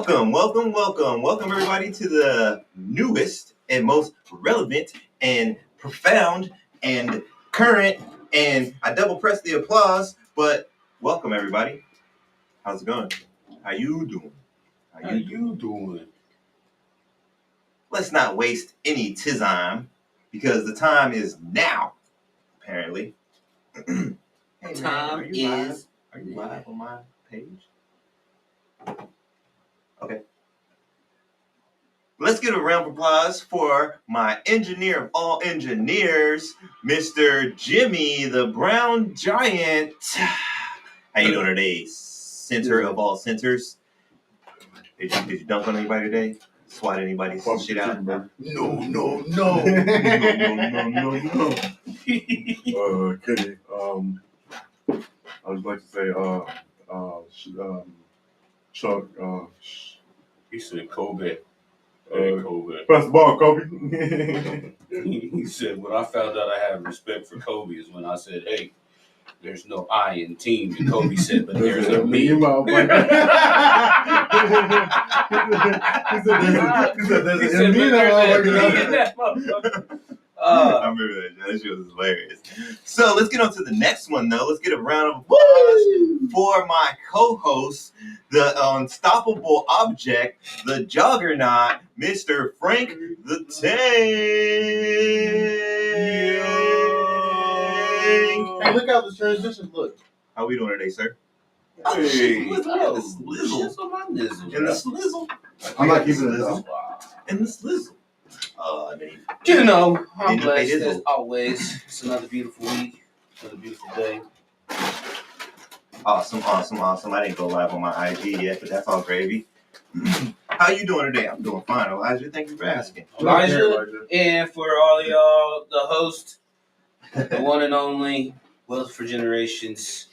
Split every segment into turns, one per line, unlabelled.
Welcome everybody to the newest and most relevant and profound and current, and I double press the applause, but welcome everybody. How's it going? How you doing?
How you doing?
Let's not waste any time because the time is now, apparently. Hey,
Time
are you
is.
Are you live on my page? Okay. Let's get a round of applause for my engineer of all engineers, Mr. Jimmy, the Brown Giant. How you doing today, center of all centers? Did you dunk on anybody today? Swat anybody's shit out?
No.
No.
Okay. I would like to say, Chuck,
He said Kobe. Hey, Kobe.
press the ball, Kobe.
He said, when I found out I had respect for Kobe is when I said, hey, there's no I in team. And Kobe said, but there's a me.
He said, there's a me in
that motherfucker.
I remember that. That shit was hilarious. So let's get on to the next one, though. Let's get a round of applause for my co-host, the unstoppable object, the juggernaut, Mr. Frank the Tank.
Hey, look how the transitions look.
How we doing today, sir?
Hey,
Look at the slizzle.
Shit's on my nizzle.
In the slizzle.
I'm not keeping it though.
Wow.
In the slizzle.
You know, I'm
Didn't
blessed
pay
as always. It's another beautiful week, another beautiful day.
Awesome. I didn't go live on my IG yet, but that's all gravy. How you doing today? I'm doing fine, Elijah. Thank you for asking.
Elijah, and for all of y'all, the host, the one and only, Wealth for Generations,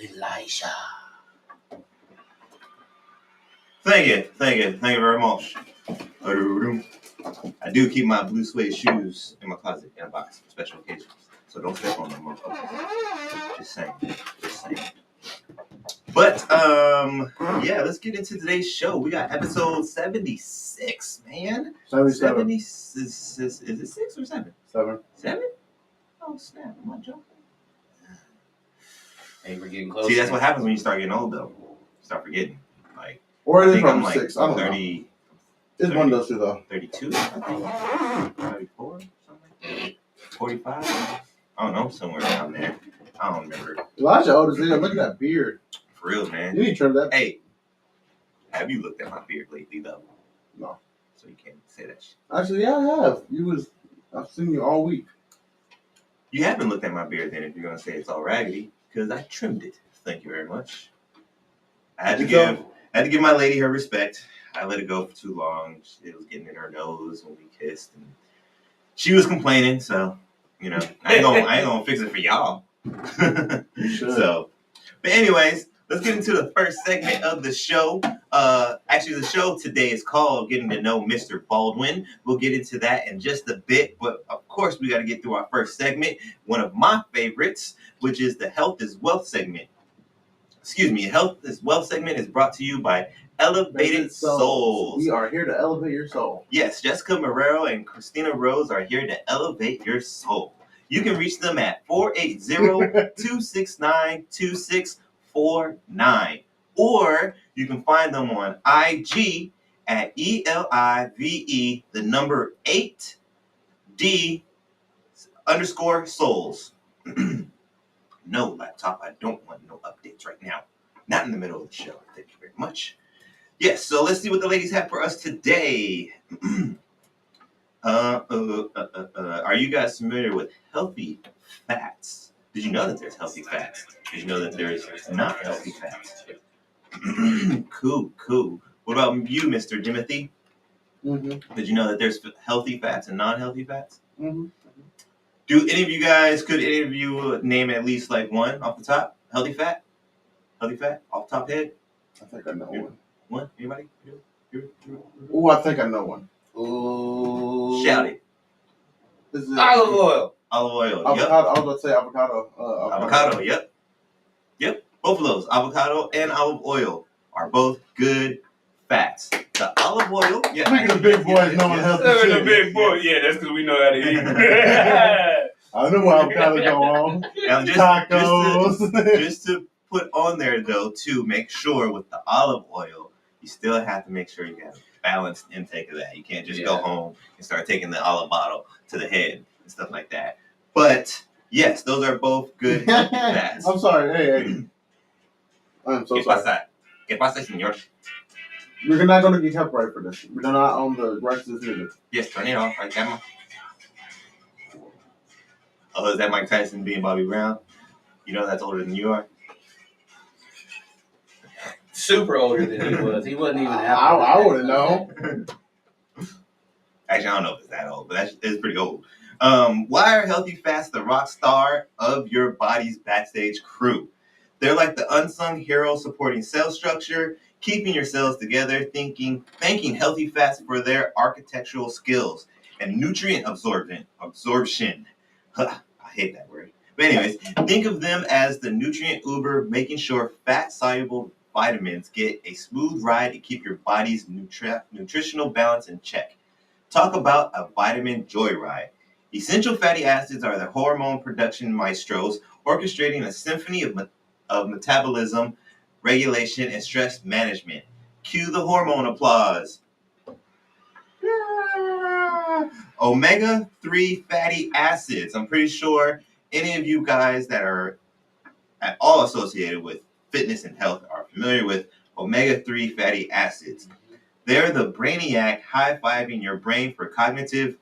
Iesha.
Thank you very much. I do keep my blue suede shoes in my closet in a box for special occasions, so don't step on them, motherfuckers. Just saying. But yeah, let's get into today's show. We got episode 76, man.
77.
Is it 6 or 7?
7.
7? Oh snap! Am I joking?
Hey, we're getting close.
See, that's what happens when you start getting old, though. You start forgetting. Like,
Or
I
it is
think I'm
probably
like
6. I don't know.
30.
It's one of those two though.
32, I think. 34, something like that. 45. I don't know, somewhere around there. I don't remember.
Elijah old as hell. Look at that beard.
For real, man.
You need to trim that.
Hey, have you looked at my beard lately, though?
No.
So you can't say that shit.
Actually, yeah, I have. I've seen you all week.
You haven't looked at my beard then if you're going to say it's all raggedy, because I trimmed it. Thank you very much. I had to give my lady her respect. I let it go for too long. It was getting in her nose when we kissed, and she was complaining. So, you know, I ain't gonna fix it for y'all.
You should.
So, but anyways, let's get into the first segment of the show. Actually, the show today is called Getting to Know Mr. Baldwin. We'll get into that in just a bit, but of course, we got to get through our first segment, one of my favorites, which is the Health is Wealth segment. Excuse me, Health is Wealth segment is brought to you by Elevated Souls.
We are here to elevate your soul.
Yes, Jessica Marrero and Christina Rose are here to elevate your soul. You can reach them at 480-269-2649. Or you can find them on IG at ELIVE, the number 8D_souls. No, laptop, I don't want no updates right now. Not in the middle of the show. Thank you very much. Yes, so let's see what the ladies have for us today. Are you guys familiar with healthy fats? Did you know that there's healthy fats? Did you know that there's not healthy fats? Cool. What about you, Mr. Jimothy?
Mm-hmm.
Did you know that there's healthy fats and non-healthy fats?
Mm-hmm.
Could any of you name at least like one off the top? Healthy fat, off the top head?
I think I know one.
One? Anybody?
Oh, I think I know one.
Ooh.
Shout it.
Is it
Olive oil.
Olive oil.
avocado?
Yep.
I was going to say avocado.
Avocado. Yep. Both of those, avocado and olive oil, are both good fats. The olive oil. Yeah.
Look at the big boys knowing healthy
Look at
shit.
the big boy. Yeah, that's because we know how to eat.
I know what avocados go on.
Now,
Tacos.
just to put on there though, to make sure with the olive oil, you still have to make sure you have a balanced intake of that. You can't just go home and start taking the olive bottle to the head and stuff like that. But yes, those are both good healthy fats.
I'm sorry. Hey. I'm so sorry.
¿Qué pasa, señor?
We're not going to get copyright for this. We're not on the rights to this either.
Yes, turn it off right camera. Oh, is that Mike Tyson being Bobby Brown? You know that's older than you are.
Super older than he was. He wasn't even happy.
I wouldn't know.
Actually, I don't know if it's that old, but it's pretty old. Why are healthy fats the rock star of your body's backstage crew? They're like the unsung hero supporting cell structure, keeping your cells together, thanking healthy fats for their architectural skills and nutrient absorption. I hate that word. But anyways, think of them as the nutrient uber, making sure fat-soluble vitamins get a smooth ride to keep your body's nutritional balance in check. Talk about a vitamin joyride. Essential fatty acids are the hormone production maestros, orchestrating a symphony of metabolism, regulation, and stress management. Cue the applause. Omega-3 fatty acids. I'm pretty sure any of you guys that are at all associated with fitness and health are familiar with omega-3 fatty acids. They're the brainiac high-fiving your brain for cognitive,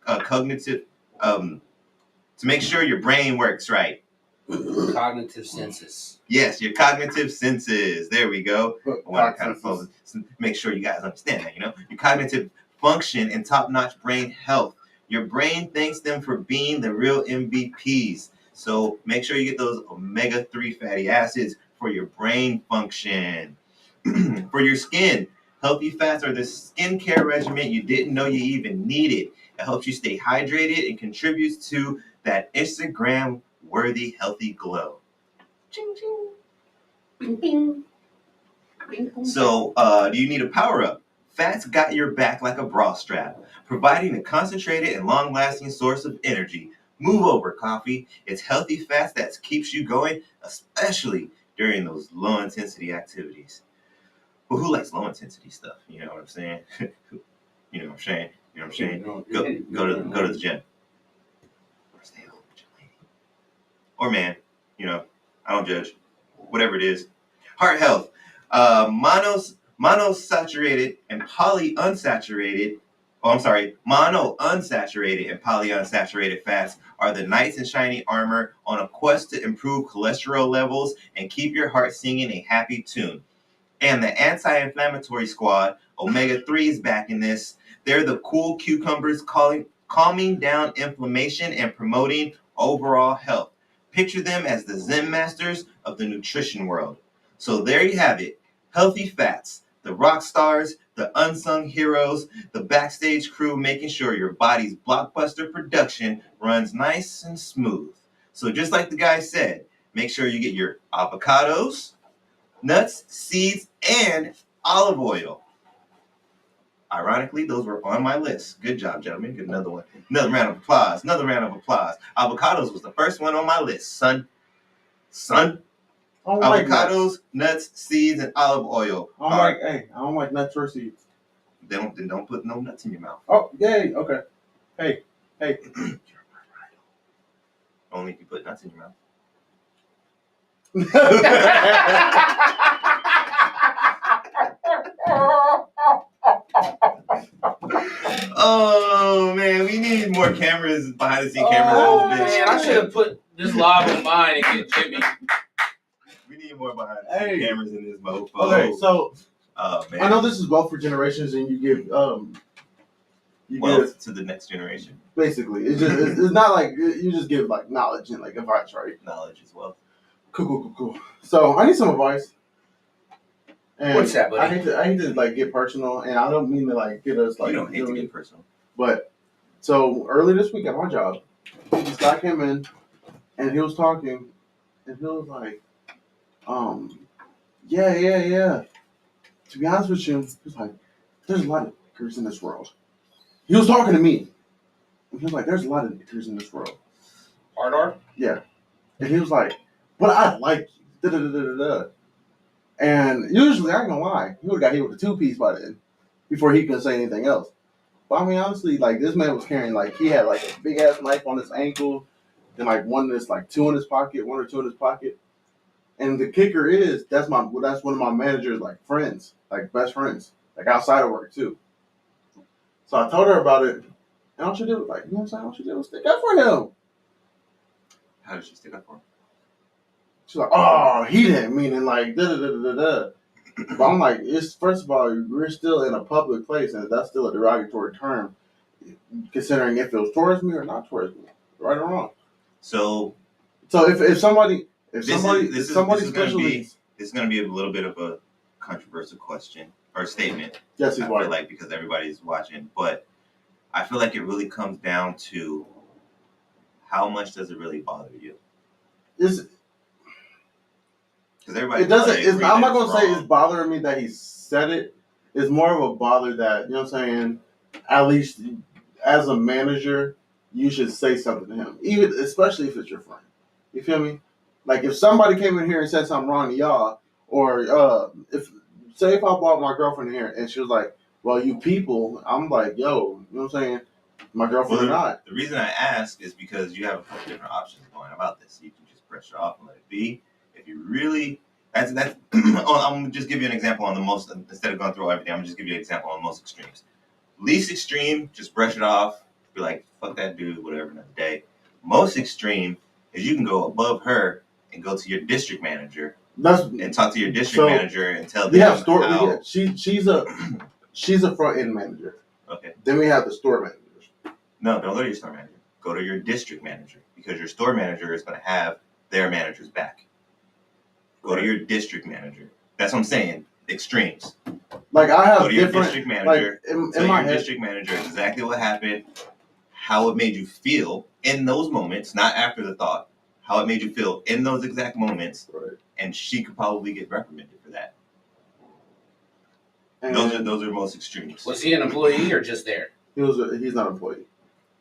to make sure your brain works right.
Cognitive senses.
Yes, your cognitive senses. There we go. I want to kind of make sure you guys understand that, your cognitive function and top-notch brain health. Your brain thanks them for being the real MVPs. So make sure you get those omega-3 fatty acids for your brain function. For your skin, healthy fats are the skincare regimen you didn't know you even needed. It helps you stay hydrated and contributes to that Instagram-worthy healthy glow. Ching, ching. Bing, bing. Bing, bing. So, do you need a power-up? Fats got your back like a bra strap, providing a concentrated and long-lasting source of energy. Move over, coffee. It's healthy fats that keeps you going, especially during those low-intensity activities. But who likes low-intensity stuff? You know what I'm saying? You know what I'm saying? Go to the gym. Or stay home with your lady. Or man, I don't judge. Whatever it is. Heart health. Monounsaturated and polyunsaturated fats are the knights in shiny armor on a quest to improve cholesterol levels and keep your heart singing a happy tune. And the anti-inflammatory squad, omega-3 is back in this. They're the cool cucumbers calming down inflammation and promoting overall health. Picture them as the Zen masters of the nutrition world. So there you have it. Healthy fats, the rock stars, the unsung heroes, the backstage crew making sure your body's blockbuster production runs nice and smooth. So just like the guy said, make sure you get your avocados, nuts, seeds, and olive oil. Ironically, those were on my list. Good job, gentlemen. Get another one. Another round of applause. Avocados was the first one on my list, son. Avocados, nuts, seeds, and olive oil.
I don't like nuts or seeds.
Then don't put no nuts in your mouth.
Oh, yay. Okay. Hey.
Only if you put nuts in your mouth. Oh man, we need more cameras, behind the scene cameras.
Oh man, I should have put this live on mine and get Jimmy.
We need more behind the scene cameras in this mofo.
Okay, so
man.
I know this is both for generations, and you give
to the next generation.
Basically, it's not like you just give like knowledge and like advice, right?
Knowledge as well.
Cool. So I need some advice. And
what's that, buddy?
I hate to like get personal, and I don't mean to like get us like.
You don't hate to get personal.
But so early this week at my job, this guy came in, and he was talking, and he was like, yeah. to be honest with you, he was like, there's a lot of niggers in this world. He was talking to me. And he was like, there's a lot of niggers in this world.
Hard.
Yeah. And he was like, but I like you. Da, da, da, da, da. And usually, I ain't gonna lie, he would have got hit with a 2-piece by then before he could say anything else. But I mean, honestly, like, this man was carrying, like, he had, like, a big ass knife on his ankle, and, like, one or two in his pocket. And the kicker is, that's one of my manager's, like, friends, like, best friends, like, outside of work, too. So I told her about it, and all she did was, like, you know what I'm saying? All she did was stick up for him.
How did she stick up for him?
She's like, oh, he didn't mean it, like, da-da-da-da-da. But I'm like, it's first of all, we're still in a public place, and that's still a derogatory term, considering if it was towards me or not towards me, right or wrong.
So
if somebody
this
special
is going to be a little bit of a controversial question or statement.
Yes, he's
I
white.
feel like because everybody's watching, but I feel like it really comes down to how much does it really bother you? Because everybody,
it doesn't. I'm not
going
gonna say it's bothering me that he said it. It's more of a bother that, you know what I'm saying. At least as a manager, you should say something to him, even especially if it's your friend. You feel me? Like if somebody came in here and said something wrong to y'all, or if I brought my girlfriend in here and she was like, "Well, you people," I'm like, "Yo," you know what I'm saying? My girlfriend or not.
The reason I ask is because you have a couple different options going about this. You can just brush it off and let it be. If you really, that's. I'm gonna just give you an example on the most. Instead of going through everything, I'm gonna just give you an example on the most extremes. Least extreme, just brush it off. Be like, fuck that dude, whatever, another day. Most extreme is you can go above her and go to your district manager and talk to your district manager and tell them how.
She's a front end manager.
Okay.
Then we have the store managers.
No, don't go to your store manager. Go to your district manager because your store manager is going to have their managers back. Go to your district manager. That's what I'm saying. Extremes.
Like I have
go to your
different
district manager.
Like
tell your district manager exactly what happened, how it made you feel in those moments, not after the thought. How it made you feel in those exact moments,
right.
And she could probably get reprimanded for that.
And
those are most extremes.
Was he an employee or just there?
He's not an employee.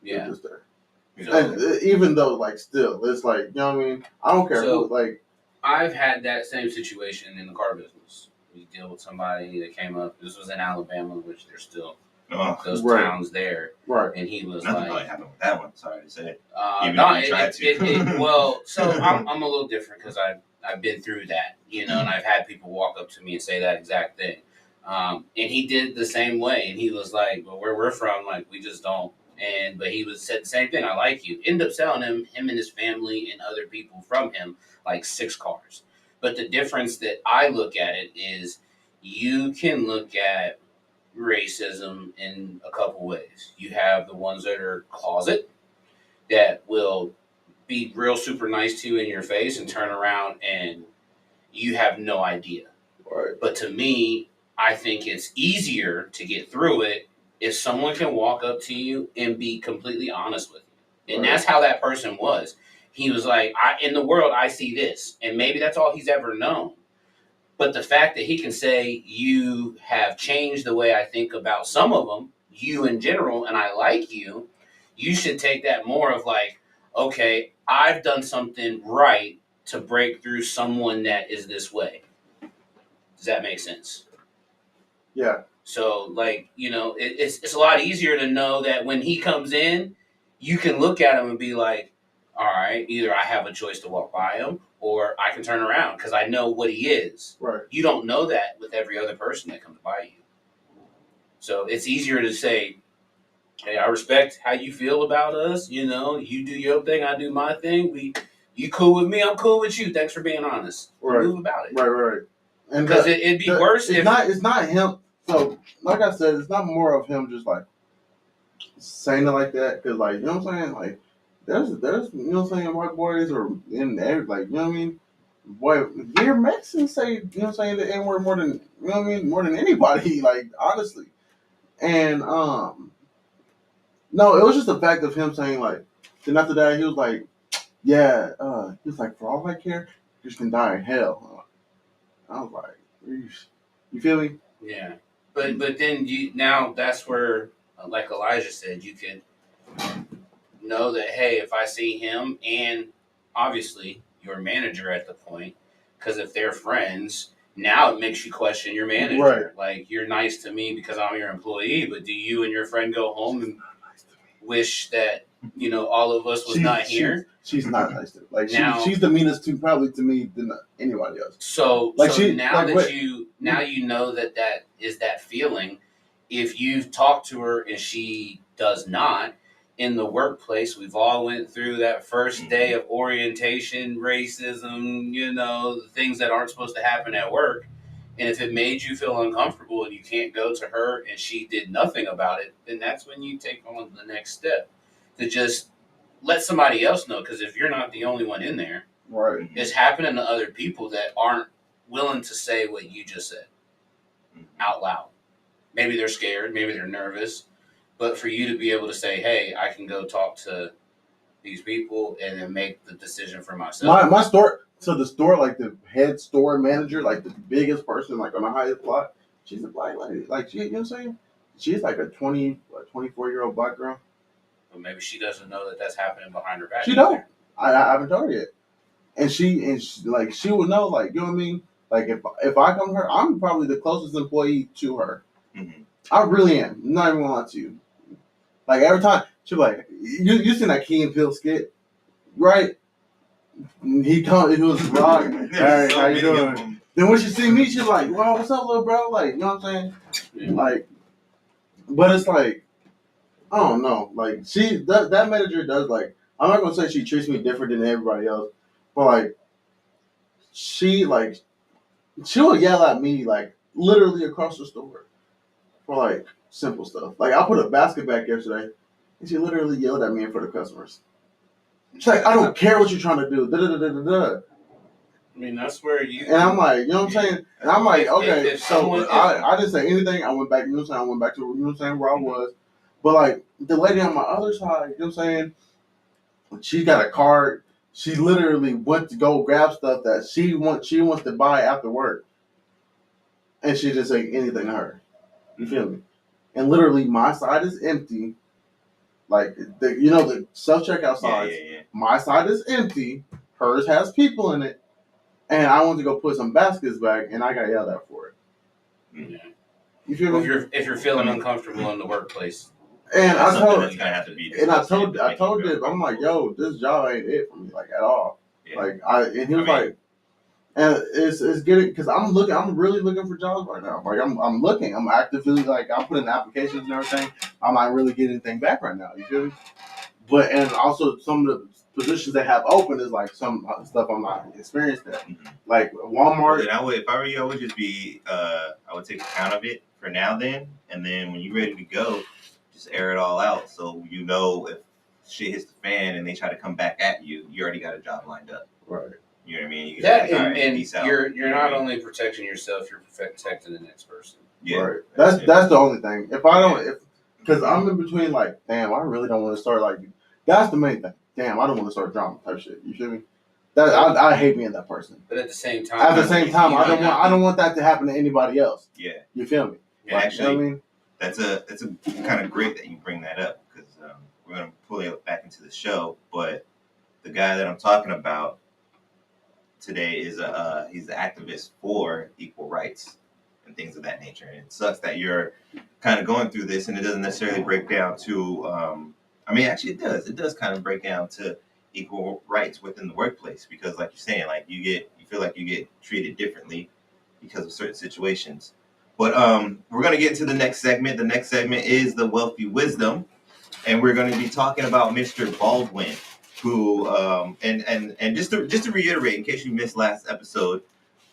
Yeah.
He was just there.
So,
and even though, like, still, it's like, you know what I mean? I don't care who, like.
I've had that same situation in the car business. We deal with somebody that came up. This was in Alabama, which there's still those towns there.
Right.
And he was
nothing
like,
probably happened with that one. Sorry to say.
Well, so I'm a little different because I've been through that, you know, and I've had people walk up to me and say that exact thing. And he did the same way, and he was like, "Well, where we're from, like, we just don't." But he said the same thing. I like you. Ended up selling him and his family and other people from him like 6 cars. But the difference that I look at it is, you can look at racism in a couple ways. You have the ones that are closet that will be real super nice to you in your face and turn around and you have no idea.
Right.
But to me, I think it's easier to get through it if someone can walk up to you and be completely honest with you. And that's how that person was. He was like, in the world, I see this. And maybe that's all he's ever known. But the fact that he can say, you have changed the way I think about some of them, you in general, and I like you, you should take that more of like, okay, I've done something right to break through someone that is this way. Does that make sense?
Yeah.
So, like, you know, it's a lot easier to know that when he comes in, you can look at him and be like, all right, either I have a choice to walk by him or I can turn around because I know what he is.
Right.
You don't know that with every other person that comes by you. So it's easier to say, hey, I respect how you feel about us. You know, you do your thing, I do my thing. You cool with me, I'm cool with you. Thanks for being honest.
Right.
Move about it.
Right. And
because it'd be worse if
it's not him. So, like I said, it's not more of him just like saying it like that. Because, like, you know what I'm saying? Like, there's you know what I'm saying, white boys are in there, like, you know what I mean? Boy, your Mexicans say, you know what I'm saying, the N word more than, you know what I mean, more than anybody, like, honestly. And no, it was just the fact of him saying, like, then after that he was like, yeah, he was like, for all I care, you just can die in hell. I was like, you feel me?
Yeah, but then now that's where, like Elijah said, you can know that, hey, if I see him and obviously your manager at the point, because if they're friends, now it makes you question your manager.
Right.
Like, you're nice to me because I'm your employee, but do you and your friend go home and wish that all of us was not here?
She's not nice to me. Like
Now-
she's the meanest probably to me than anybody else.
So
Like,
so
she-
now
like,
that
what-
you know that is that feeling. If you've talked to her and she does not, in the workplace, we've all went through that first day of orientation, racism, the things that aren't supposed to happen at work. And if it made you feel uncomfortable and you can't go to her and she did nothing about it, then that's when you take on the next step to just let somebody else know. Because if you're not the only one in there,
Right.
it's happening to other people that aren't willing to say what you just said out loud. Maybe they're scared, maybe they're nervous, but for you to be able to say, hey, I can go talk to these people and then make the decision for myself.
My store, so the store, like the head store manager, like the biggest person, like on the highest block, she's a black lady. Like, she, you know what I'm saying? She's like a 24-year-old black girl.
But maybe she doesn't know that that's happening behind her back.
She don't. I haven't told her yet. And she like, she would know, like, you know what I mean? Like, if I come to her, I'm probably the closest employee to her.
Mm-hmm.
I really am. I'm not even gonna lie to you. Like, every time she's like, you seen that Key and Peele skit, right? He was rock. Hey, how you doing? Then when she see me, she's like, "Wow, what's up, little bro?" Like, you know what I'm saying?
Yeah.
Like, but it's like, I don't know. Like, that manager does, like, I'm not gonna say she treats me different than everybody else, but like, she'll yell at me, like, literally across the store for like simple stuff. Like, I put a basket back yesterday, and she literally yelled at me in front of customers. She's like, "I don't care what you're trying to do." Da, da, da, da, da, da.
I mean, that's where you.
And I'm like, you know what I'm saying? And I'm like, okay,
if
so
someone-
I didn't say anything. I went back, you know what I'm saying? I went back to, you know what I'm saying, where I was. But like, the lady on my other side, you know what I'm saying? She got a card. She literally went to go grab stuff that she wants to buy after work. And she didn't say anything to her. You feel me? And literally, my side is empty. Like, the self-checkout sides.
Yeah.
My side is empty. Hers has people in it. And I went to go put some baskets back, and I got yelled at for it.
Yeah.
You feel
Well,
me?
if you're feeling uncomfortable in the workplace,
And
That's
I
something
told,
that's gonna have to be
and I
discussed
told
to make you
Dip,
feel
I'm like, yo, this job ain't it for me, like, at all.
Yeah.
Like, and he was
I mean-
like, and it's getting, because I'm really looking for jobs right now. Like, I'm looking, I'm actively, like, I'm putting applications and everything. I'm not really getting anything back right now. You feel me? But, and also some of the positions they have open is like some stuff I'm not experienced at.
Mhm.
Like
Well,
Walmart.
then if I were you, I would just be, I would take account of it for now then, and then when you're ready to go, just air it all out so you know if shit hits the fan and they try to come back at you, you already got a job lined up.
Right.
You know what I mean? You can
that
be like, all
and,
right,
and
peace out.
you're
You know
not
what I mean?
only protecting yourself, you're protecting the next person.
Yeah.
Right.
it.
That's the only thing. If I don't, because I'm in between, like, damn, I really don't want to start, like, that's the main thing. Damn, I don't want to start drama type shit. You feel me? That I hate being that person.
But at the same time,
At the same time,
you
I
might
don't want that to happen to anybody else.
Yeah.
You feel me?
And
Like,
actually,
you know what I mean?
that's a kind of great that you bring that up because we're gonna pull it back into the show. But the guy that I'm talking about today is he's an activist for equal rights and things of that nature. And it sucks that you're kind of going through this, and it doesn't necessarily break down to. I mean, actually, it does. It does kind of break down to equal rights within the workplace because, like you're saying, like you feel like you get treated differently because of certain situations. But we're gonna get into the next segment. The next segment is the wealthy wisdom, and we're going to be talking about Mr. Baldwin, who and just to reiterate, in case you missed last episode,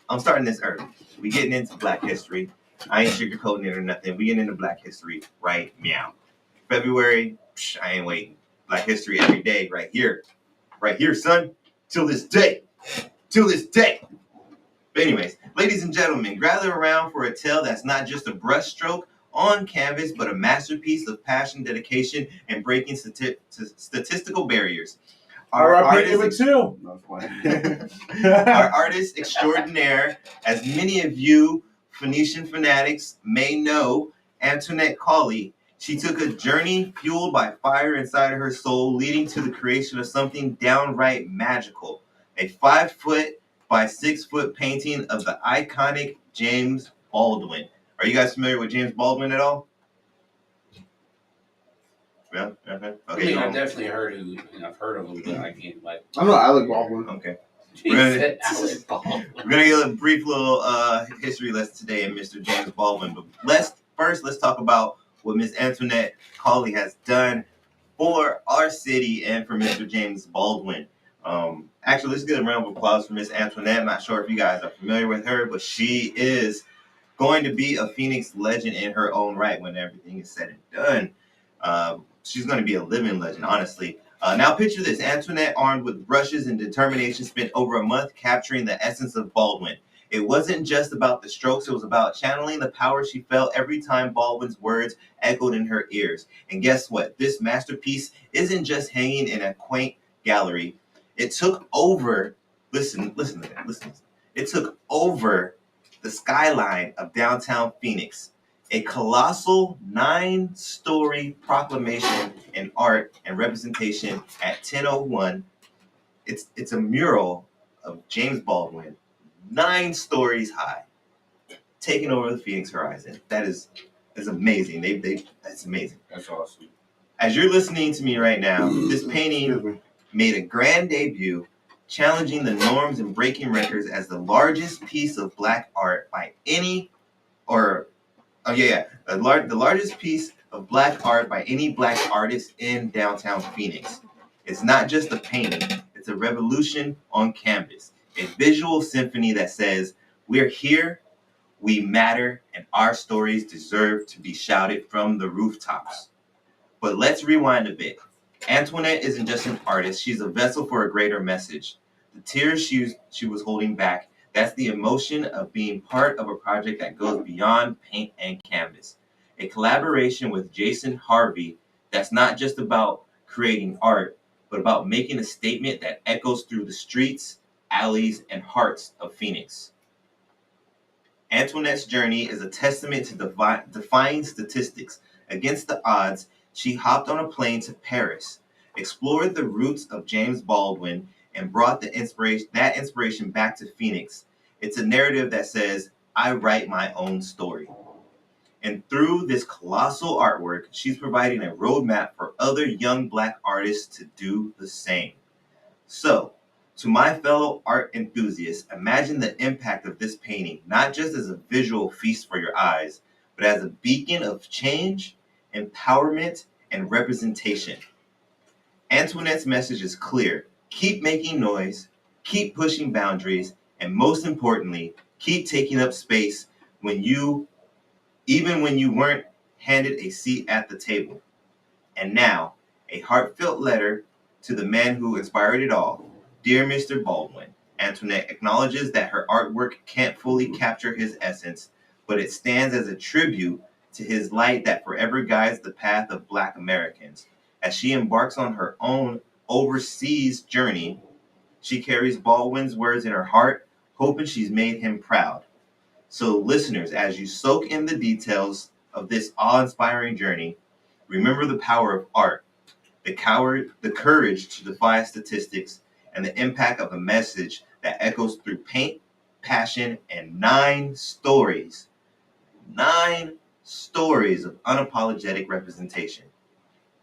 I'm starting this early. We getting into Black History. I ain't sugarcoating it or nothing. We getting into Black History right now. February, I ain't waiting. Black History every day, right here, son, till this day. But anyways, ladies and gentlemen, gather around for a tale that's not just a brushstroke on canvas, but a masterpiece of passion, dedication, and breaking statistical barriers. Our artist extraordinaire, as many of you Phoenician fanatics may know Antoinette Colley. She took a journey fueled by fire inside of her soul, leading to the creation of something downright magical. A 5 foot by 6 foot painting of the iconic James Baldwin. Are you guys familiar with James Baldwin at all? Yeah. Okay.
I mean, I've definitely heard I've heard of him, but I can't like.
I know Alec Baldwin.
Okay.
He said Alec Baldwin.
We're gonna get a brief little history lesson today in Mr. James Baldwin, but let's talk about what Miss Antoinette Colley has done for our city and for Mr. James Baldwin. Actually, let's get a round of applause for Miss Antoinette. I'm not sure if you guys are familiar with her, but she is going to be a Phoenix legend in her own right when everything is said and done. She's going to be a living legend, honestly. Now picture this. Antoinette, armed with brushes and determination, spent over a month capturing the essence of Baldwin. It wasn't just about the strokes, it was about channeling the power she felt every time Baldwin's words echoed in her ears. And guess what? This masterpiece isn't just hanging in a quaint gallery. It took over, listen to that. It took over the skyline of downtown Phoenix. A colossal 9-story proclamation in art and representation at 1001. It's a mural of James Baldwin, 9 stories high, taking over the Phoenix horizon. That is amazing. That's amazing.
That's awesome.
As you're listening to me right now, this painting made a grand debut, challenging the norms and breaking records as the largest piece of black art by any, the largest piece of black art by any black artist in downtown Phoenix. It's not just a painting, it's a revolution on canvas, a visual symphony that says, we're here, we matter, and our stories deserve to be shouted from the rooftops. But let's rewind a bit. Antoinette isn't just an artist, she's a vessel for a greater message. The tears she was holding back, that's the emotion of being part of a project that goes beyond paint and canvas. A collaboration with Jason Harvey that's not just about creating art, but about making a statement that echoes through the streets, alleys, and hearts of Phoenix. Antoinette's journey is a testament to defying statistics. Against the odds, she hopped on a plane to Paris, explored the roots of James Baldwin, and brought that inspiration back to Phoenix. It's a narrative that says, I write my own story. And through this colossal artwork, she's providing a roadmap for other young black artists to do the same. So, to my fellow art enthusiasts, imagine the impact of this painting, not just as a visual feast for your eyes, but as a beacon of change, empowerment, and representation. Antoinette's message is clear. Keep making noise, keep pushing boundaries, and most importantly, keep taking up space even when you weren't handed a seat at the table. And now, a heartfelt letter to the man who inspired it all. Dear Mr. Baldwin, Antoinette acknowledges that her artwork can't fully capture his essence, but it stands as a tribute to his light that forever guides the path of Black Americans. As she embarks on her own overseas journey, she carries Baldwin's words in her heart, hoping she's made him proud. So listeners, as you soak in the details of this awe-inspiring journey, remember the power of art, the courage to defy statistics, and the impact of a message that echoes through paint, passion, and 9 stories. 9 stories of unapologetic representation.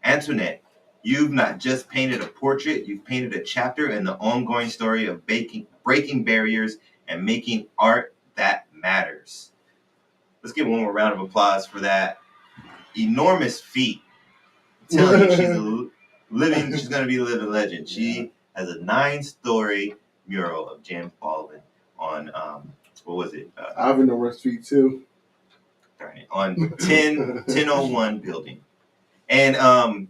Antoinette, you've not just painted a portrait, you've painted a chapter in the ongoing story of breaking barriers and making art that matters. Let's give one more round of applause for that enormous feat. I'm telling you, she's going to be a living legend. She has a 9-story mural of James Baldwin on, what was it?
Avenue Street too.
On 1001 building. And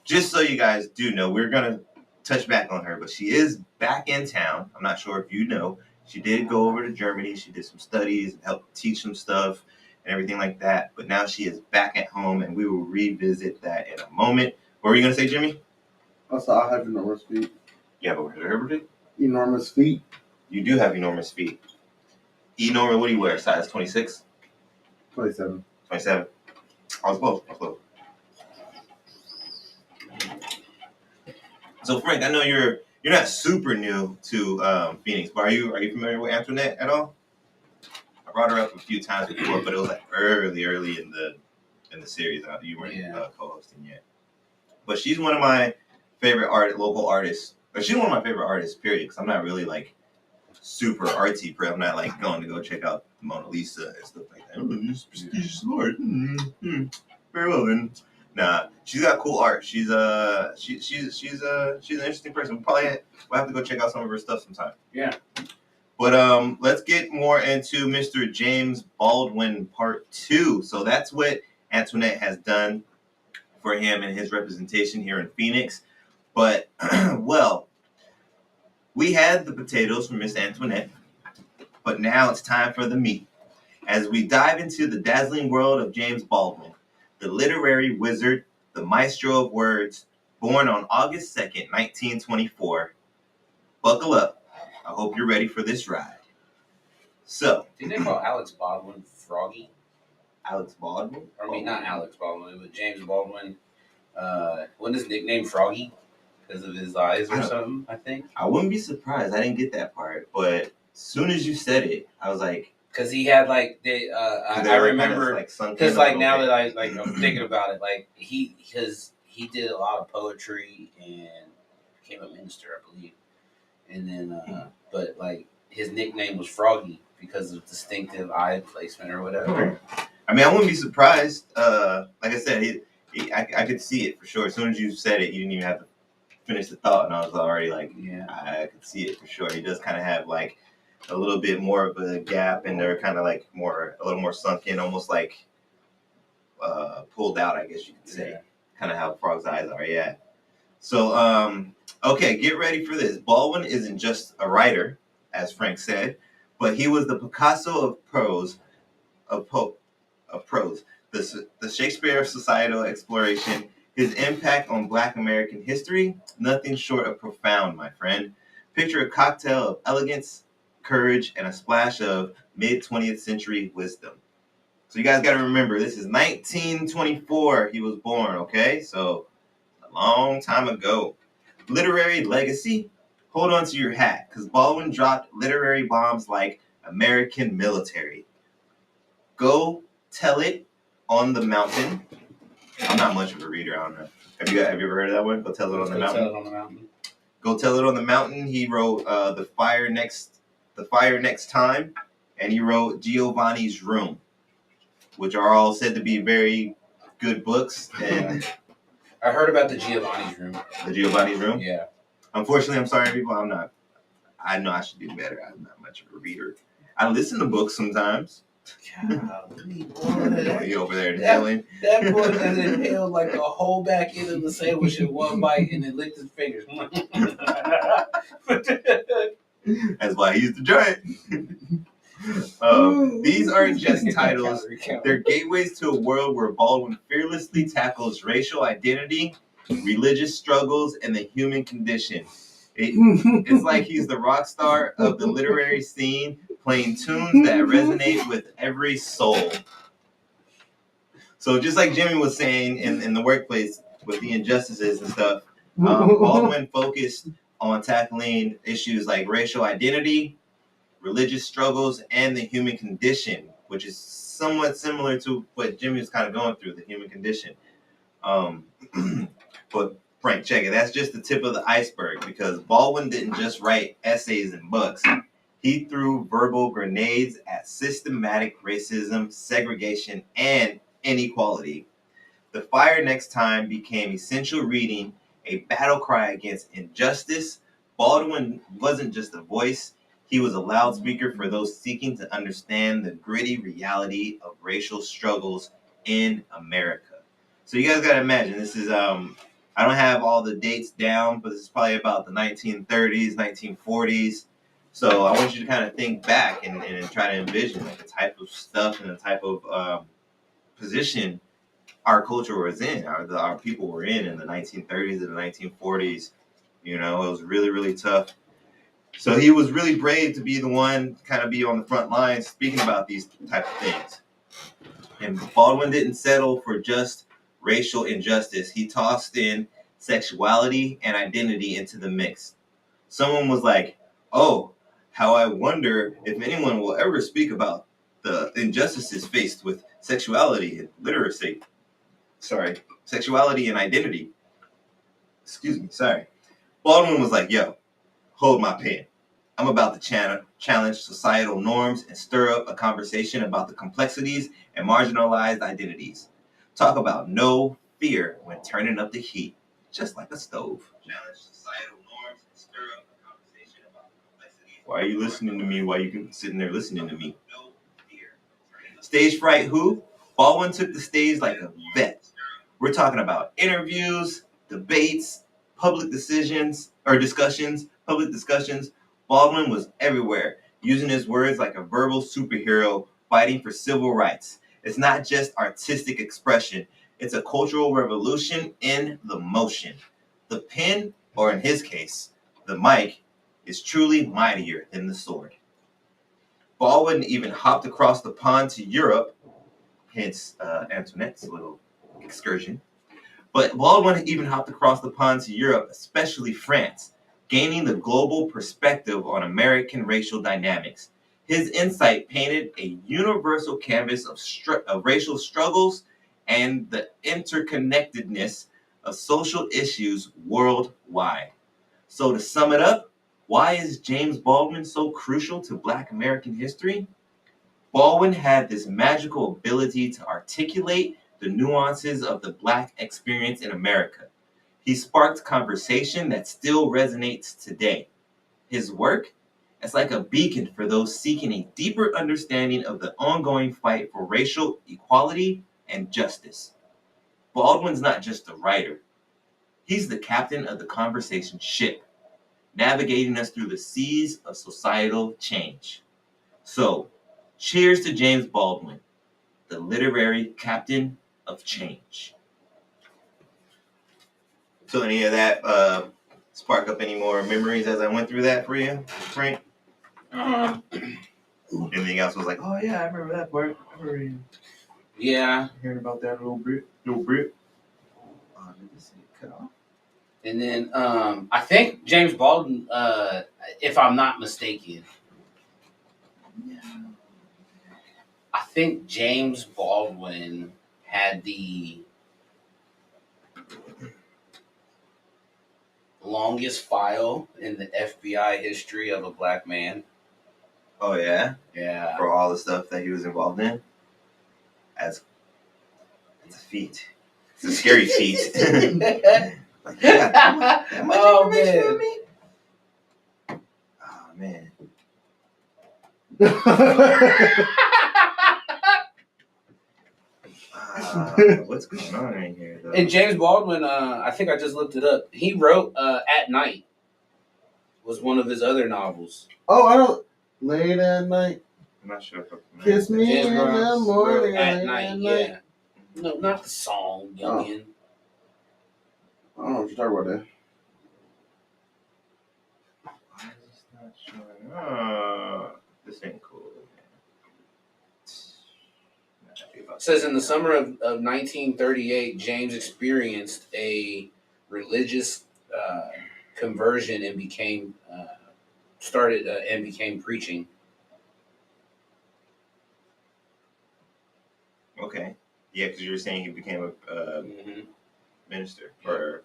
just so you guys do know, we're going to touch back on her, but she is back in town. I'm not sure if you know. She did go over to Germany. She did some studies and helped teach some stuff and everything like that. But now she is back at home, and we will revisit that in a moment. What were you going to say, Jimmy?
Also, I have enormous feet.
You have a
Enormous feet.
You do have enormous feet. Enormous, what do you wear? Size 26?
27.
27. I was close. So Frank, I know you're not super new to Phoenix, but are you familiar with Antoinette at all? I brought her up a few times before, but it was like early in the series. You weren't co-hosting yet. But she's one of my favorite local artists. But she's one of my favorite artists, period. Because I'm not really like super artsy. I'm not like going to go check out Mona Lisa and stuff like that. Oh, this prestigious art. Very well then. Nah, she's got cool art. She's an interesting person. We'll have to go check out some of her stuff sometime.
Yeah.
But let's get more into Mr. James Baldwin Part 2. So that's what Antoinette has done for him and his representation here in Phoenix. But, well, we had the potatoes from Miss Antoinette, but now it's time for the meat. As we dive into the dazzling world of James Baldwin, the literary wizard, the maestro of words, born on August 2nd, 1924. Buckle up. I hope you're ready for this ride. So,
Did they call Alex Baldwin Froggy?
Alex Baldwin?
I mean, not Alex Baldwin, but James Baldwin. Wasn't his nickname Froggy? Because of his eyes or something, I think.
I wouldn't be surprised. I didn't get that part. But as soon as you said it, I was like...
Because he had, like, I remember... Because, like, now that I'm thinking about it, like, he did a lot of poetry and became a minister, I believe. And then, but, like, his nickname was Froggy because of distinctive eye placement or whatever.
I mean, I wouldn't be surprised. Like I said, I could see it for sure. As soon as you said it, you didn't even have to finish the thought, and I was already like,
yeah,
I could see it for sure. He does kind of have like a little bit more of a gap, and they're kind of like a little more sunk in, almost like pulled out, I guess you could say.
Yeah.
Kind of how Frog's eyes are, yeah. So, okay, get ready for this. Baldwin isn't just a writer, as Frank said, but he was the Picasso of prose, the Shakespeare of societal exploration. His impact on Black American history, nothing short of profound, my friend. Picture a cocktail of elegance, courage, and a splash of mid-20th century wisdom. So you guys got to remember, this is 1924 he was born, okay? So a long time ago. Literary legacy? Hold on to your hat, because Baldwin dropped literary bombs like American military. Go tell it on the mountain. I'm not much of a reader. I don't know. Have you ever heard of that one? Go tell it on the mountain.
Tell it on the mountain.
Go tell it on the mountain. He wrote the fire next time, and he wrote Giovanni's Room, which are all said to be very good books. And
I heard about the Giovanni's Room.
The Giovanni's Room.
Yeah.
Unfortunately, I'm sorry, people. I'm not. I know I should do better. I'm not much of a reader. I listen to books sometimes.
Golly, boy.
You over there inhaling.
That boy has inhaled like a whole back end of the sandwich in one bite and then licked his fingers.
That's why he used to try it. These aren't just titles. They're gateways to a world where Baldwin fearlessly tackles racial identity, religious struggles, and the human condition. It's like he's the rock star of the literary scene, playing tunes that resonate with every soul. So just like Jimmy was saying in the workplace with the injustices and stuff, Baldwin focused on tackling issues like racial identity, religious struggles, and the human condition, which is somewhat similar to what Jimmy was kind of going through, the human condition. But Frank, check it. That's just the tip of the iceberg, because Baldwin didn't just write essays and books. He threw verbal grenades at systematic racism, segregation, and inequality. The Fire Next Time became essential reading, a battle cry against injustice. Baldwin wasn't just a voice. He was a loudspeaker for those seeking to understand the gritty reality of racial struggles in America. So you guys got to imagine, this is, I don't have all the dates down, but this is probably about the 1930s, 1940s. So I want you to kind of think back and try to envision like the type of stuff and the type of position our culture was in, our people were in the 1930s and the 1940s. You know, it was really, really tough. So he was really brave to be the one to kind of be on the front lines speaking about these type of things. And Baldwin didn't settle for just racial injustice. He tossed in sexuality and identity into the mix. Someone was like, "Oh, how I wonder if anyone will ever speak about the injustices faced with sexuality and literacy. Sorry, sexuality and identity." Excuse me, sorry. Baldwin was like, "Yo, hold my pen. I'm about to challenge societal norms and stir up a conversation about the complexities and marginalized identities. Talk about no fear when turning up the heat, just like a stove." Challenge societal norms and stir up a conversation about the complexities. Why are you listening to me while you can sitting there listening to me? No fear. Stage fright who? Baldwin took the stage like a vet. We're talking about interviews, debates, public discussions. Baldwin was everywhere, using his words like a verbal superhero fighting for civil rights. It's not just artistic expression, it's a cultural revolution in the motion. The pen, or in his case, the mic, is truly mightier than the sword. Baldwin even hopped across the pond to Europe, hence Antoinette's little excursion. But Baldwin even hopped across the pond to Europe, especially France, gaining the global perspective on American racial dynamics. His insight painted a universal canvas of racial struggles and the interconnectedness of social issues worldwide. So, to sum it up, why is James Baldwin so crucial to Black American history? Baldwin had this magical ability to articulate the nuances of the Black experience in America. He sparked conversation that still resonates today. His work is like a beacon for those seeking a deeper understanding of the ongoing fight for racial equality and justice. Baldwin's not just a writer, he's the captain of the conversation ship, navigating us through the seas of societal change. So, cheers to James Baldwin, the literary captain of change. So, any of that spark up any more memories as I went through that for you, Frank? Anything else was like, oh yeah, I remember that part. I remember
Yeah.
hearing about that little Brit. Oh, did this get cut off?
And then I think James Baldwin, if I'm not mistaken, I think James Baldwin had the longest file in the FBI history of a Black man.
Oh yeah,
Yeah.
for all the stuff that he was involved in. That's a feat. It's a scary feat. Like, yeah, that much
Oh,
information
man.
on me? Oh man. What's going on right here though?
And James Baldwin, I think I just looked it up. He wrote At Night was one of his other novels.
Oh, I don't. Late at night.
I'm not sure if I'm
Kiss me
James
in the
Baldwin
morning.
wrote At
late
Night,
at
yeah. No, not the song, youngin.
I don't know what you're talking about there.
Why is this not showing? This ain't cool.
It says in the summer of 1938, James experienced a religious conversion and became preaching.
Okay. Yeah, because you were saying he became a
Mm-hmm.
minister. Or,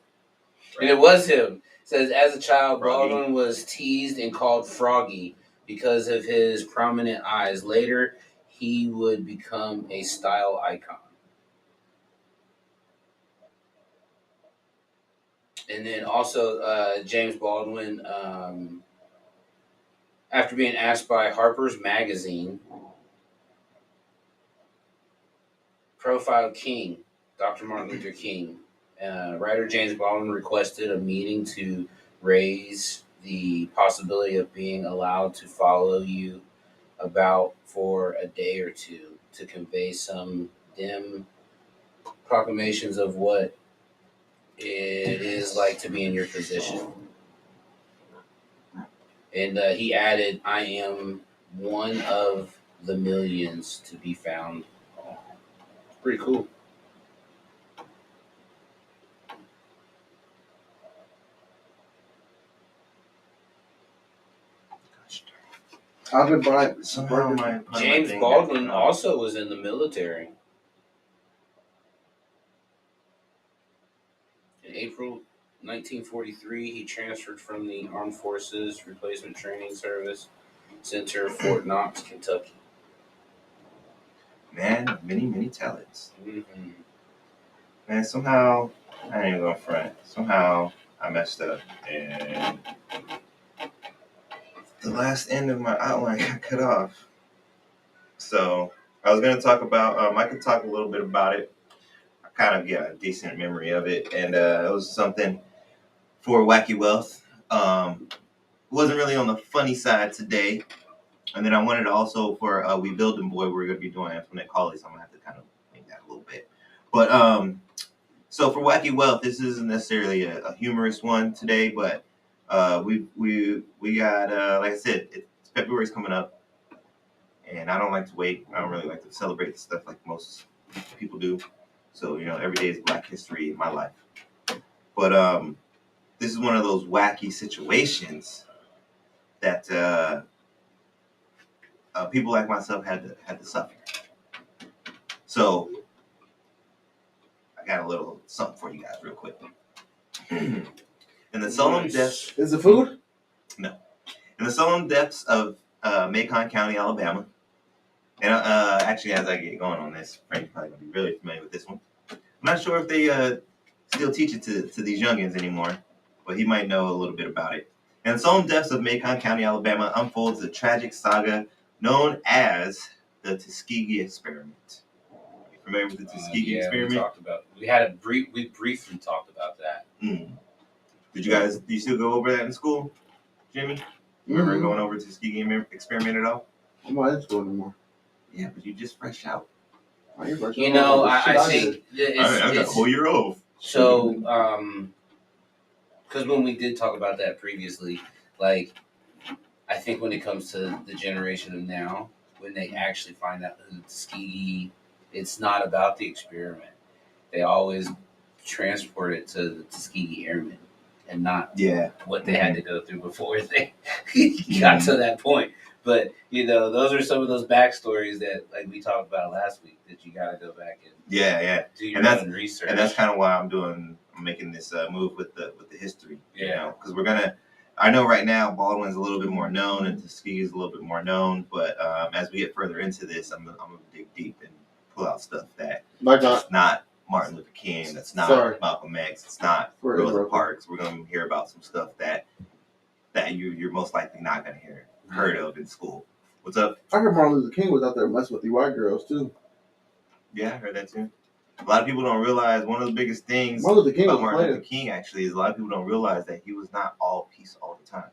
And it was him. It says, as a child,
Froggy.
Baldwin was teased and called Froggy because of his prominent eyes. Later, he would become a style icon. And then also, James Baldwin, after being asked by Harper's Magazine, profiled King, Dr. Martin Luther King. Writer James Baldwin requested a meeting to raise the possibility of being allowed to follow you about for a day or two to convey some dim proclamations of what it is like to be in your position. And he added, I am one of the millions to be found. Pretty cool.
I've been buying
Somehow
burgers.
my
James
thing
Baldwin
got-
also was in the military. In April 1943, he transferred from the Armed Forces Replacement Training Service Center, Fort Knox, Kentucky.
Man of many talents.
Mm-hmm.
Man, somehow I ain't gonna front. Somehow I messed up, and the last end of my outline got cut off. So I was gonna talk about. I could talk a little bit about it. I kind of get a decent memory of it, and it was something for Wacky Wealth. Wasn't really on the funny side today, and then I wanted to also for We Building Boy. We're gonna be doing Antoinette Colley, so I'm gonna have to kind of make that a little bit. But so for Wacky Wealth, this isn't necessarily a humorous one today, but we got like I said, February's coming up, and I don't like to wait. I don't really like to celebrate stuff like most people do. So every day is Black History in my life. But this is one of those wacky situations that people like myself had to suffer. So I got a little something for you guys, real quick. In the solemn depths,
Is it food?
in the solemn depths of Macon County, Alabama, and actually, as I get going on this, Frank's probably gonna be really familiar with this one. I'm not sure if they still teach it to these youngins anymore, but he might know a little bit about it. In the solemn depths of Macon County, Alabama, unfolds a tragic saga known as the Tuskegee Experiment. Are you familiar with the Tuskegee Experiment?
We briefly talked about that.
Did you still go over that in school, Jimmy? You remember going over to Tuskegee Experiment at all?
I'm not in school anymore.
Yeah, but you just fresh out.
I ain't fresh
You
out.
know,
Shit
I
did.
think
I got a whole year off.
so. Because when we did talk about that previously, like I think when it comes to the generation of now, when they actually find out who the Tuskegee, it's not about the experiment. They always transport it to the Tuskegee Airmen and not what they had to go through before they got to that point. But those are some of those backstories that like we talked about last week that you gotta go back and do your own research.
And that's kind of why I'm making this move with the history. Because I know right now Baldwin's a little bit more known and Tuskegee's a little bit more known, but as we get further into this, I'm gonna dig deep and pull out stuff that's not Martin Luther King, that's not Malcolm X, it's not Rosa Parks. We're gonna hear about some stuff that you're most likely not gonna heard of in school. What's up?
I heard Martin Luther King was out there messing with the white girls too.
Yeah, I heard that too. A lot of people don't realize one of the biggest things
Martin Luther King
about Martin Luther King actually is a lot of people don't realize that he was not all peace all the time.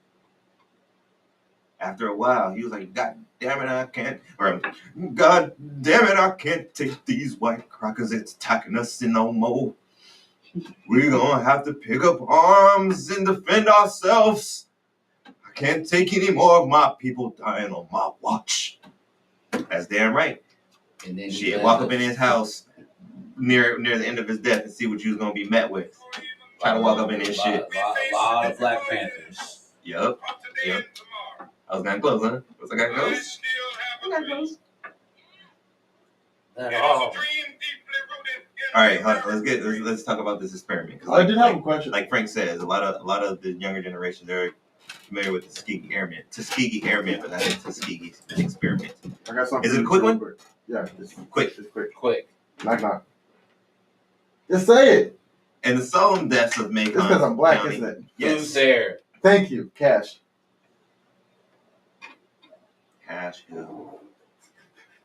After a while, he was like, God damn it, I can't take these white crackers, it's attacking us in no more. We're gonna have to pick up arms and defend ourselves. I can't take any more of my people dying on my watch. That's damn right.
And then
Walk up in his house near the end of his death and see what you was gonna be met with. Try to walk up in his shit.
A lot of Black Panthers.
Yep. I was gonna close, huh? Was I gonna close? I got close. All right, let's talk about this experiment.
I did have a question.
Like Frank says, a lot of the younger generation, they're familiar with the Tuskegee Airmen, but not the Tuskegee Experiment.
I got something.
Is it a quick one?
Yeah,
quick.
Knock. Just say it.
And the solemn depths of Macon.
It's because I'm black,
County.
isn't it?
Yes.
Who's there?
Thank you, Cash.
Cash Hill.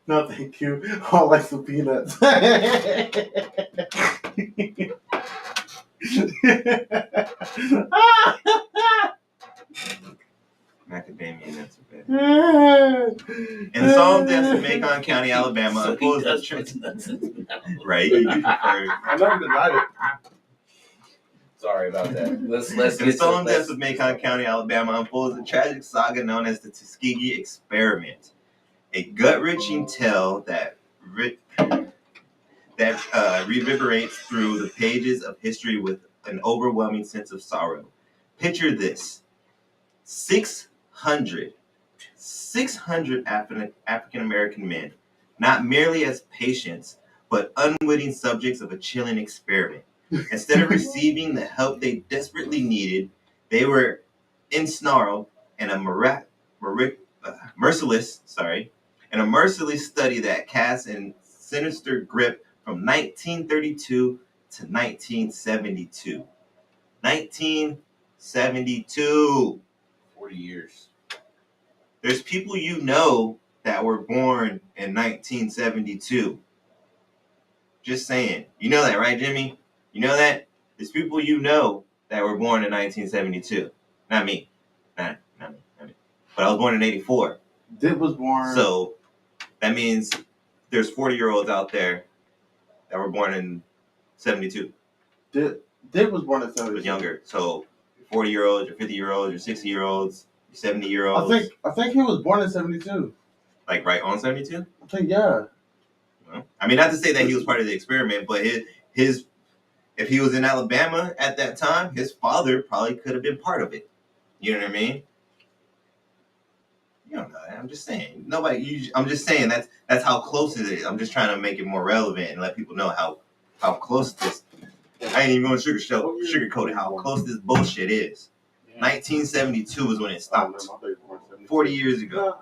No, thank you. All like some peanuts.
Macadamia nuts are bad. In the solemn depths of Macon County, Alabama,
So he
opposed
does
to
put nuts in his mouth.
right. You prefer.
I never denied it.
Sorry about that. Let's
In the
get
solemn depths of Macon County, Alabama, unfolds a tragic saga known as the Tuskegee Experiment, a gut-wrenching tale that that reverberates through the pages of history with an overwhelming sense of sorrow. Picture this: 600 African American men, not merely as patients, but unwitting subjects of a chilling experiment. Instead of receiving the help they desperately needed, they were ensnarled in a merciless, in a merciless study that cast a sinister grip from 1932 to 1972. 1972.
40 years.
There's people you know that were born in 1972. Just saying. You know that, right, Jimmy? You know that? There's people you know that were born in 1972. Not me. Not me. But I was born in 84.
Dip was born.
So that means there's 40-year-olds out there that were born in 72.
Dip was born in 72.
But younger. So 40-year-olds, your 50-year-olds, your 60-year-olds, your 70-year-olds.
I think he was born in 72.
Like right on 72?
I think, yeah.
Well, I mean, not to say that he was part of the experiment, but his if he was in Alabama at that time, his father probably could have been part of it. You know what I mean? You don't know that. I'm just saying. I'm just saying that's how close it is. I'm just trying to make it more relevant and let people know how close this. I ain't even going to sugarcoat it. How close this bullshit is. 1972 is when it stopped. 40 years ago.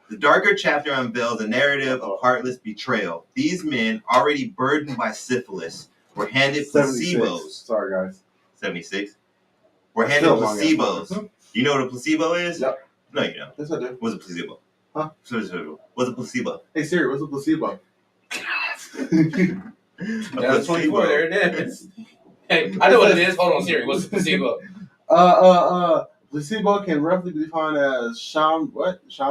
The darker chapter unveils a narrative of heartless betrayal. These men, already burdened by syphilis, were handed
76.
placebos.
Sorry, guys.
76. Were handed placebos. You know what a placebo is?
Yep.
No, you don't.
Yes, I do.
What's a placebo?
Huh?
What's a placebo?
Hey Siri, what's a placebo?
That's 24. There it is. Hey, I know what it is. Hold on, Siri. What's a placebo?
Placebo can roughly be defined as sham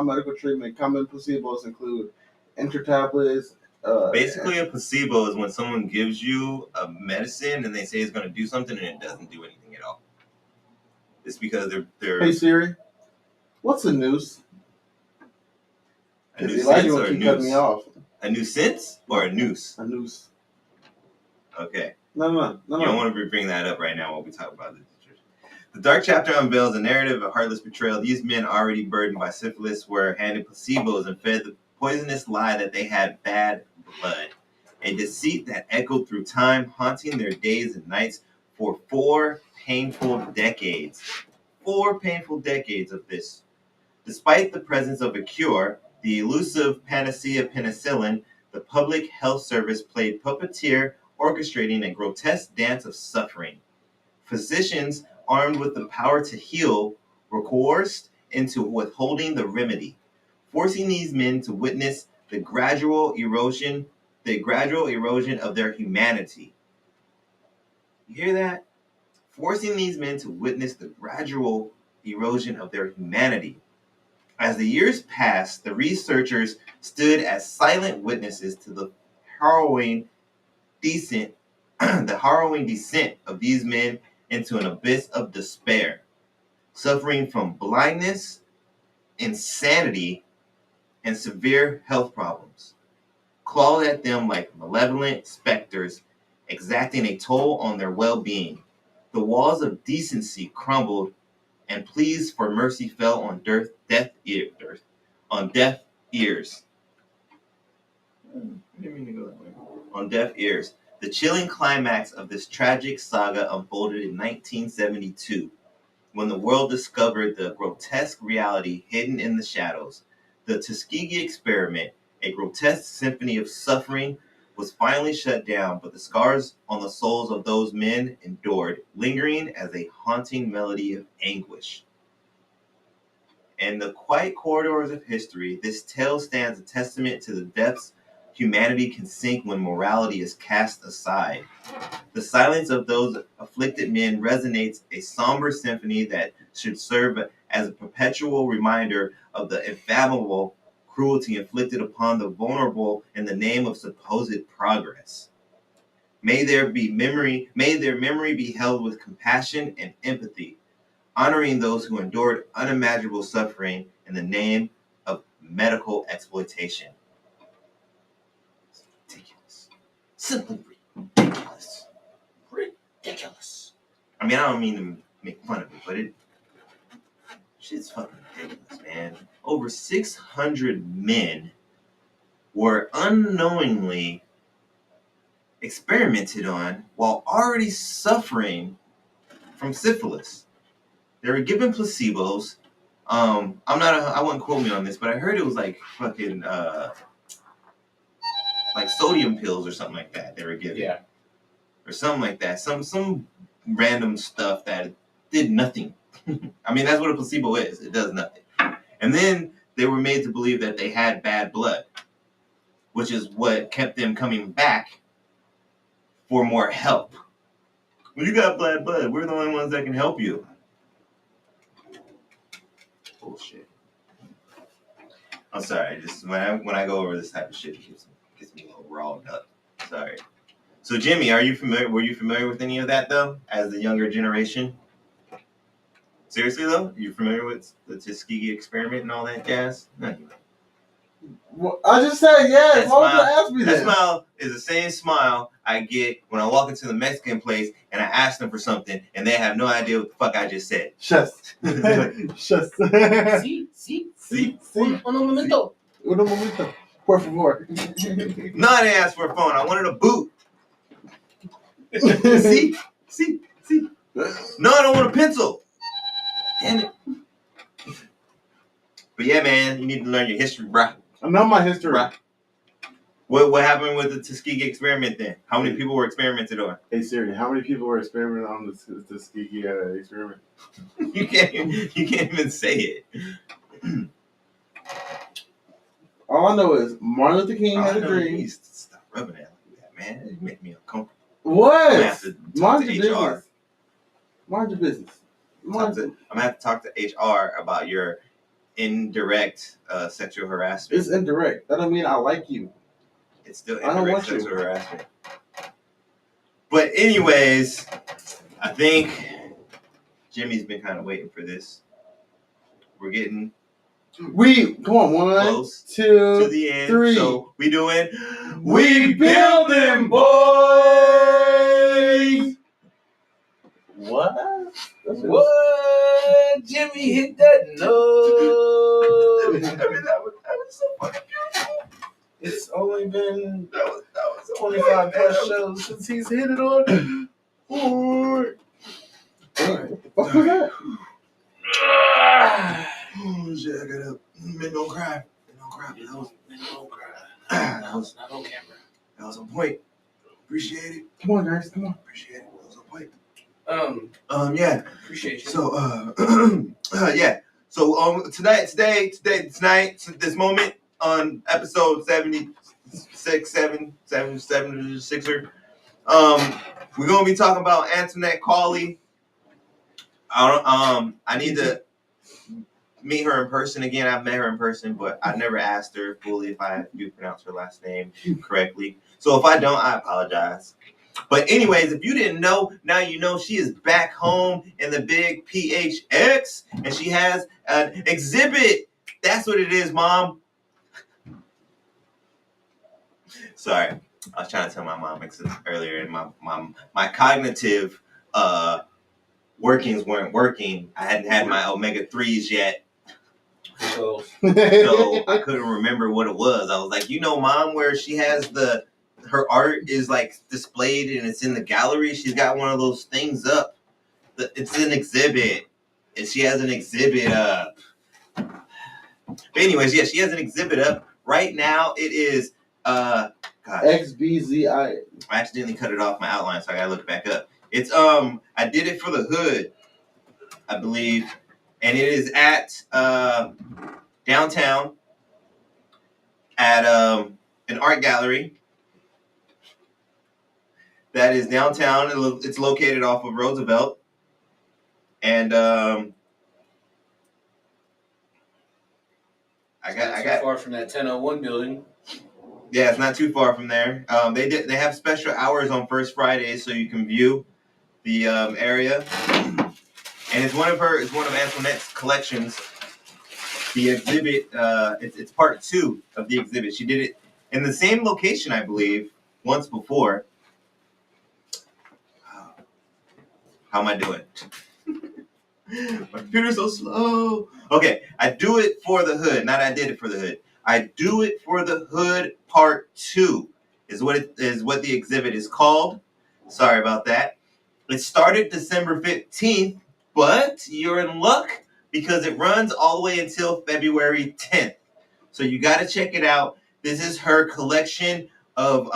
medical treatment. Common placebos include tablets.
Basically, a placebo is when someone gives you a medicine and they say it's going to do something and it doesn't do anything at all. It's because they're.
Hey Siri, what's a noose?
A
Because
nuisance
Elijah
or
will
a
keep cutting me
noose?
off.
A nuisance or a noose?
A noose.
Okay.
No.
You don't want to bring that up right now while we talk about this. The dark chapter unveils a narrative of heartless betrayal. These men, already burdened by syphilis, were handed placebos and fed the poisonous lie that they had bad blood. A deceit that echoed through time, haunting their days and nights for 4 painful decades. 4 painful decades of this. Despite the presence of a cure, the elusive panacea penicillin, the public health service played puppeteer, orchestrating a grotesque dance of suffering. Physicians, armed with the power to heal, were coerced into withholding the remedy, forcing these men to witness the gradual erosion of their humanity. You hear that? Forcing these men to witness the gradual erosion of their humanity. As the years passed, the researchers stood as silent witnesses to the harrowing descent of these men into an abyss of despair, suffering from blindness, insanity, and severe health problems, clawed at them like malevolent specters, exacting a toll on their well-being. The walls of decency crumbled, and pleas for mercy fell on deaf ears. On deaf ears. The chilling climax of this tragic saga unfolded in 1972, when the world discovered the grotesque reality hidden in the shadows. The Tuskegee experiment, a grotesque symphony of suffering, was finally shut down, but the scars on the souls of those men endured, lingering as a haunting melody of anguish. In the quiet corridors of history, this tale stands a testament to the depths humanity can sink when morality is cast aside. The silence of those afflicted men resonates, a somber symphony that should serve as a perpetual reminder of the infathomable cruelty inflicted upon the vulnerable in the name of supposed progress. May their memory be held with compassion and empathy, honoring those who endured unimaginable suffering in the name of medical exploitation. It's ridiculous. simply ridiculous.
Ridiculous.
I mean, I don't mean to make fun of it, but shit's fucking ridiculous, man. Over 600 men were unknowingly experimented on while already suffering from syphilis. They were given placebos. I wouldn't quote me on this, but I heard it was like fucking like sodium pills or something like that they were given.
Yeah.
Or something like that. Some random stuff that did nothing. I mean, that's what a placebo is. It does nothing. And then they were made to believe that they had bad blood, which is what kept them coming back for more help. Well, you got bad blood. We're the only ones that can help you. Bullshit. I'm sorry. Just when I go over this type of shit, it gets me a little riled up. Sorry. So, Jimmy, were you familiar with any of that, though, as the younger generation? Seriously, though? You familiar with the Tuskegee experiment and all that jazz? No, you don't.
Well, I just said yes.
That
Why would you
smile-
ask me
That
that?
smile is the same smile I get when I walk into the Mexican place and I ask them for something and they have no idea what the fuck I just said.
Chest. Chest.
See. Un momento.
Uno momento. Por favor.
No, I didn't ask for a phone. I wanted a boot. See? No, I don't want a pencil. Damn it. But yeah, man, you need to learn your history, bruh.
I know my history.
Bruh. What happened with the Tuskegee experiment then? How many people were experimented on?
Hey Siri, how many people were experimenting on the Tuskegee experiment?
You can't even say it.
All I know is Martin Luther King had a
You
dream.
need to stop rubbing it like that, man. You make me uncomfortable.
What?
I'm gonna have to talk
Mind
to
your
HR.
business. Mind your business.
I'm gonna have to talk to HR about your indirect sexual harassment.
It's indirect. That don't mean I like you.
It's still
I don't
indirect
want you.
sexual harassment. But anyways, I think Jimmy's been kind of waiting for this. We're getting
Come on, one,
close
two,
to the end.
three.
So we doing
We building, boys. What?
What? Jimmy hit that note.
I mean, that was so fucking beautiful.
It's only been
That was so
25
fucking
plus shows since he's hit it on. What the fuck was that?
Oh shit! I gotta. Men don't cry. That was
Not on camera.
That was on point. Appreciate it.
Come on, guys. Come on.
Appreciate it. That was on point.
Yeah.
Yeah.
Appreciate you.
So, yeah. So, tonight, this moment on episode 76, 776er, we're gonna be talking about Antoinette Cawley. I need to meet her in person again. I've met her in person, but I never asked her fully if I do pronounce her last name correctly. So if I don't, I apologize. But anyways, if you didn't know, now you know she is back home in the big PHX, and she has an exhibit. That's what it is, Mom. Sorry, I was trying to tell my mom earlier, and my cognitive workings weren't working. I hadn't had my omega-3s yet.
So
So I couldn't remember what it was. I was like, Mom, where she has her art is like displayed and it's in the gallery. She's got one of those things up. It's an exhibit. And she has an exhibit up. But anyways, yeah, she has an exhibit up. Right now it is gosh,
XBZI.
I accidentally cut it off my outline, so I gotta look it back up. It's I did it for the hood, I believe. And it is at downtown at an art gallery that is downtown. It's located off of Roosevelt. And I got
far from that 1001 building.
Yeah, it's not too far from there. They have special hours on first Fridays, so you can view the area. And it's one of Antoinette's collections. The exhibit, it's part 2 of the exhibit. She did it in the same location, I believe, once before. How am I doing? My computer's so slow. Okay, I do it for the hood. Not I did it for the hood. I do it for the hood part 2 is what the exhibit is called. Sorry about that. It started December 15th, but you're in luck because it runs all the way until February 10th. So you got to check it out. This is her collection of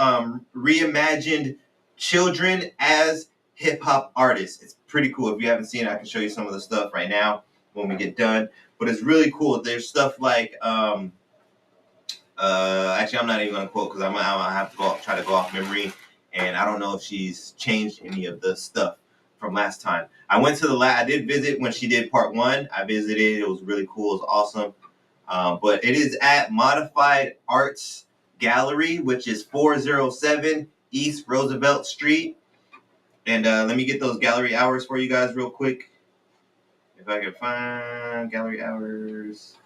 reimagined children as hip hop artists. It's pretty cool. If you haven't seen it, I can show you some of the stuff right now when we get done. But it's really cool. There's stuff like actually I'm not even gonna quote because I'm gonna have to try to go off memory, and I don't know if she's changed any of the stuff from last time. I went to the I did visit when she did part 1. I visited. It was really cool. It was awesome. But it is at Modified Arts Gallery, which is 407 East Roosevelt Street. And let me get those gallery hours for you guys real quick. If I can find gallery hours.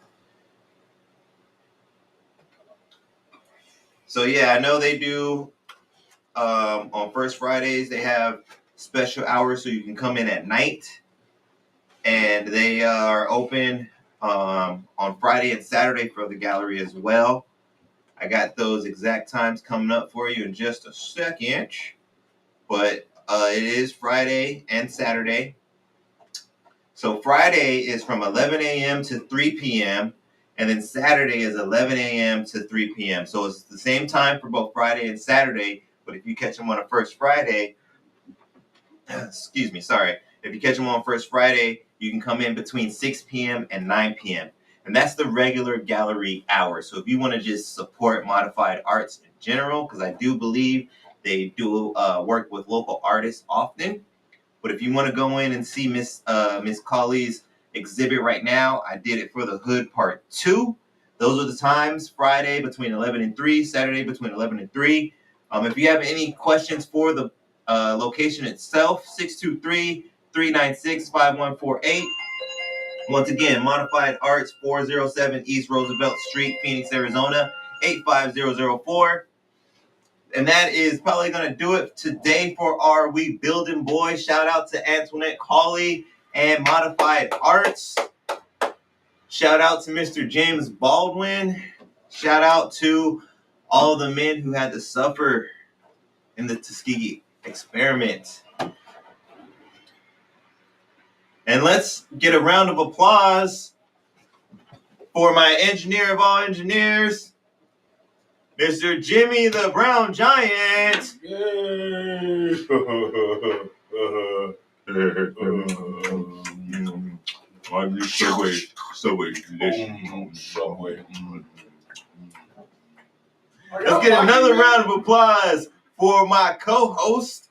So yeah, I know they do on first Fridays, they have special hours so you can come in at night. And they are open on Friday and Saturday for the gallery as well. I got those exact times coming up for you in just a second. But it is Friday and Saturday. So Friday is from 11 a.m. to 3 p.m. And then Saturday is 11 a.m. to 3 p.m. So it's the same time for both Friday and Saturday. But if you catch them on a first Friday, excuse me, sorry. If you catch them on first Friday, you can come in between 6 p.m. and 9 p.m. And that's the regular gallery hours. So if you want to just support Modified Arts in general, because I do believe they do work with local artists often. But if you want to go in and see Miss Colley's exhibit right now, I did it for the hood part 2. Those are the times: Friday between 11 and 3, Saturday between 11 and 3. If you have any questions for the location itself, 623-396-5148. Once again, Modified Arts, 407 East Roosevelt Street, Phoenix, Arizona, 85004. And that is probably going to do it today for our We Building Boys. Shout out to Antoinette Colley and Modified Arts. Shout out to Mr. James Baldwin. Shout out to all the men who had to suffer in the Tuskegee experiment. And let's get a round of applause for my engineer of all engineers, Mr. Jimmy the Brown Giant.
Yay!
I'm your Subway.
Subway.
Let's get another round of applause for my co-host,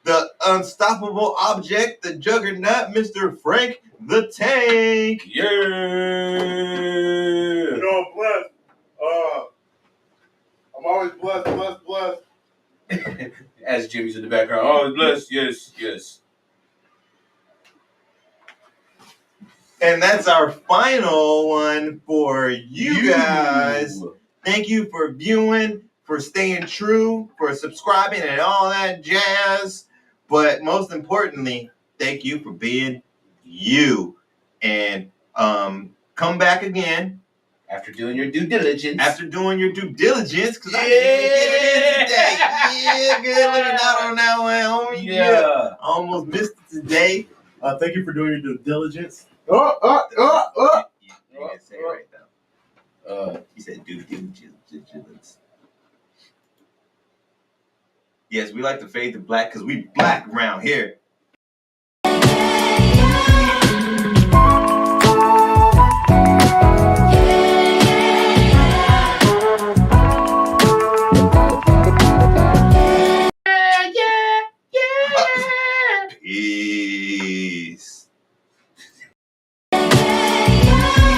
the unstoppable object, the juggernaut, Mr. Frank the Tank.
Yeah!
You know, I'm blessed. I'm always blessed.
As Jimmy's in the background. Oh, bless. Yes.
And that's our final one for you guys. Thank you for viewing, for staying true, for subscribing and all that jazz. But most importantly, thank you for being you. And come back again.
After doing your due diligence.
Because I didn't even get it in today. Yeah, good looking out on that one, homie.
Yeah.
I almost missed it today.
Thank you for doing your due diligence.
You didn't say it right though. You said due diligence. Yes, we like to fade to black because we black around here.